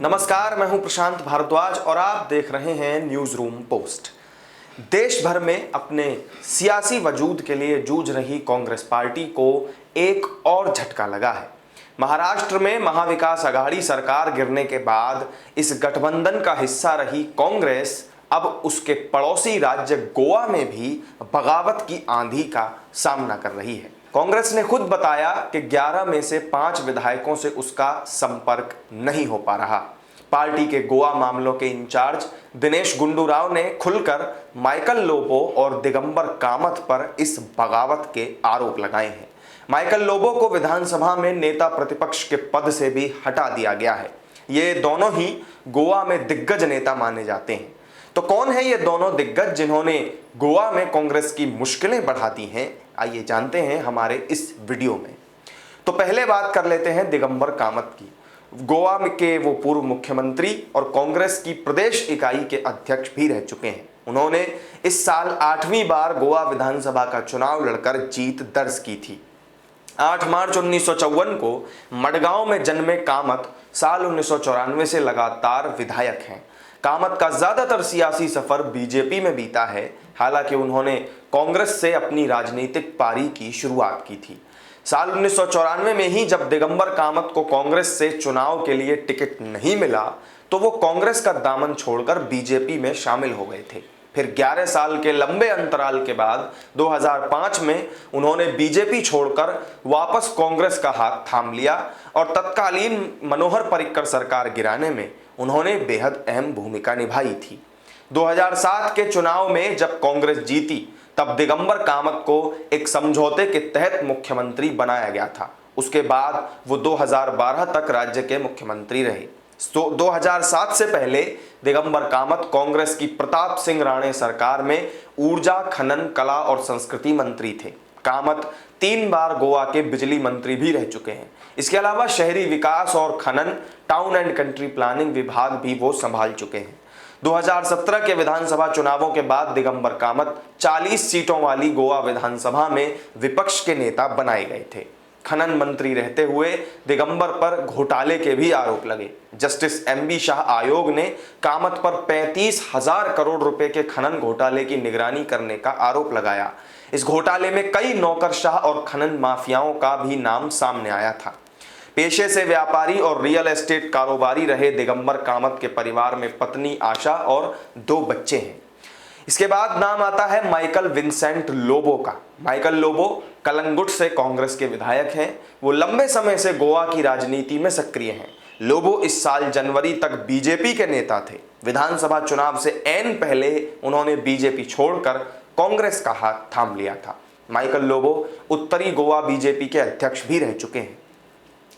नमस्कार, मैं हूं प्रशांत भारद्वाज और आप देख रहे हैं न्यूज रूम पोस्ट। देश भर में अपने सियासी वजूद के लिए जूझ रही कांग्रेस पार्टी को एक और झटका लगा है। महाराष्ट्र में महाविकास अघाड़ी सरकार गिरने के बाद इस गठबंधन का हिस्सा रही कांग्रेस अब उसके पड़ोसी राज्य गोवा में भी बगावत की आंधी का सामना कर रही है। कांग्रेस ने खुद बताया कि 11 में से 5 विधायकों से उसका संपर्क नहीं हो पा रहा। पार्टी के गोवा मामलों के इंचार्ज दिनेश गुंडू राव ने खुलकर माइकल लोबो और दिगंबर कामत पर इस बगावत के आरोप लगाए हैं। माइकल लोबो को विधानसभा में नेता प्रतिपक्ष के पद से भी हटा दिया गया है। ये दोनों ही गोवा में दिग्गज नेता माने जाते हैं। तो कौन है ये दोनों दिग्गज जिन्होंने गोवा में कांग्रेस की मुश्किलें बढ़ा दी हैं? आइए जानते हैं हमारे इस वीडियो में। तो पहले बात कर लेते हैं दिगंबर कामत की। गोवा के वो पूर्व मुख्यमंत्री और कांग्रेस की प्रदेश इकाई के अध्यक्ष भी रह चुके हैं। उन्होंने इस साल 8वीं बार गोवा विधानसभा का चुनाव लड़कर जीत दर्ज की थी। 8 मार्च 1954 को मडगांव में जन्मे कामत साल 1994 से लगातार विधायक हैं। कामत का ज्यादातर सियासी सफर बीजेपी में बीता है। हालांकि उन्होंने कांग्रेस से अपनी राजनीतिक पारी की शुरुआत की थी। साल 1994 में ही जब दिगंबर कामत को कांग्रेस से चुनाव के लिए टिकट नहीं मिला तो वो कांग्रेस का दामन छोड़कर बीजेपी में शामिल हो गए थे। फिर 11 साल के लंबे अंतराल के बाद 2005 में उन्होंने बीजेपी छोड़कर वापस कांग्रेस का हाथ थाम लिया और तत्कालीन मनोहर पर्रिकर सरकार गिराने में उन्होंने बेहद अहम भूमिका निभाई थी। 2007 के चुनाव में जब कांग्रेस जीती तब दिगंबर कामत को एक समझौते के तहत मुख्यमंत्री बनाया गया था। उसके बाद वो 2012 तक राज्य के मुख्यमंत्री रहे। 2007 से पहले दिगंबर कामत कांग्रेस की प्रताप सिंह राणे सरकार में ऊर्जा, खनन, कला और संस्कृति मंत्री थे। कामत 3 बार गोवा के बिजली मंत्री भी रह चुके हैं। इसके अलावा शहरी विकास और खनन, टाउन एंड कंट्री प्लानिंग विभाग भी वो संभाल चुके हैं। 2017 के विधानसभा चुनावों के बाद दिगंबर कामत 40 सीटों वाली गोवा विधानसभा में विपक्ष के नेता बनाए गए थे। खनन मंत्री रहते हुए दिगंबर पर घोटाले के भी आरोप लगे। जस्टिस MB शाह आयोग ने कामत पर 35,000 करोड़ रुपए के खनन घोटाले की निगरानी करने का आरोप लगाया। इस घोटाले में कई नौकरशाह और खनन माफियाओं का भी नाम सामने आया था। पेशे से व्यापारी और रियल एस्टेट कारोबारी रहे दिगंबर कामत के परिवार में पत्नी आशा और 2 बच्चे हैं। इसके बाद नाम आता है माइकल विंसेंट लोबो का। माइकल लोबो कलंगुट से कांग्रेस के विधायक हैं। वो लंबे समय से गोवा की राजनीति में सक्रिय हैं। लोबो इस साल जनवरी तक बीजेपी के नेता थे। विधानसभा चुनाव से ऐन पहले उन्होंने बीजेपी छोड़कर कांग्रेस का हाथ थाम लिया था। माइकल लोबो उत्तरी गोवा बीजेपी के अध्यक्ष भी रह चुके हैं।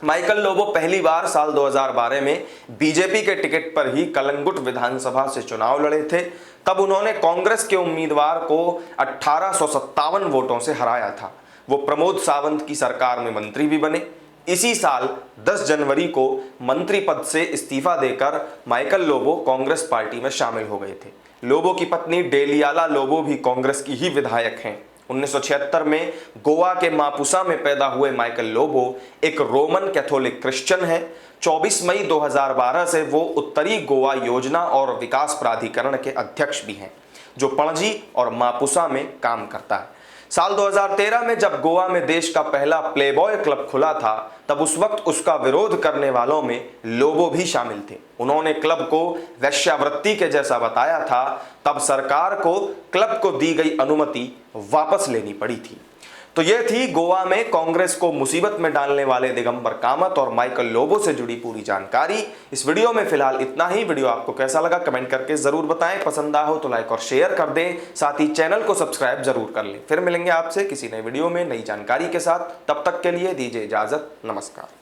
माइकल लोबो पहली बार साल 2012 में बीजेपी के टिकट पर ही कलंगुट विधानसभा से चुनाव लड़े थे। तब उन्होंने कांग्रेस के उम्मीदवार को 1857 वोटों से हराया था। वो प्रमोद सावंत की सरकार में मंत्री भी बने। इसी साल 10 जनवरी को मंत्री पद से इस्तीफा देकर माइकल लोबो कांग्रेस पार्टी में शामिल हो गए थे। लोबो की पत्नी डेलियाला लोबो भी कांग्रेस की ही विधायक हैं। 1976 में गोवा के मापुसा में पैदा हुए माइकल लोबो एक रोमन कैथोलिक क्रिश्चियन है। 24 मई 2012 से वो उत्तरी गोवा योजना और विकास प्राधिकरण के अध्यक्ष भी हैं, जो पणजी और मापुसा में काम करता है। साल 2013 में जब गोवा में देश का पहला प्लेबॉय क्लब खुला था तब उस वक्त उसका विरोध करने वालों में लोबो भी शामिल थे। उन्होंने क्लब को वेश्यावृत्ति के जैसा बताया था। तब सरकार को क्लब को दी गई अनुमति वापस लेनी पड़ी थी। तो ये थी गोवा में कांग्रेस को मुसीबत में डालने वाले दिगंबर कामत और माइकल लोबो से जुड़ी पूरी जानकारी। इस वीडियो में फिलहाल इतना ही। वीडियो आपको कैसा लगा कमेंट करके जरूर बताएं। पसंद आया हो तो लाइक और शेयर कर दें। साथ ही चैनल को सब्सक्राइब जरूर कर लें। फिर मिलेंगे आपसे किसी नए वीडियो में नई जानकारी के साथ। तब तक के लिए दीजिए इजाजत। नमस्कार।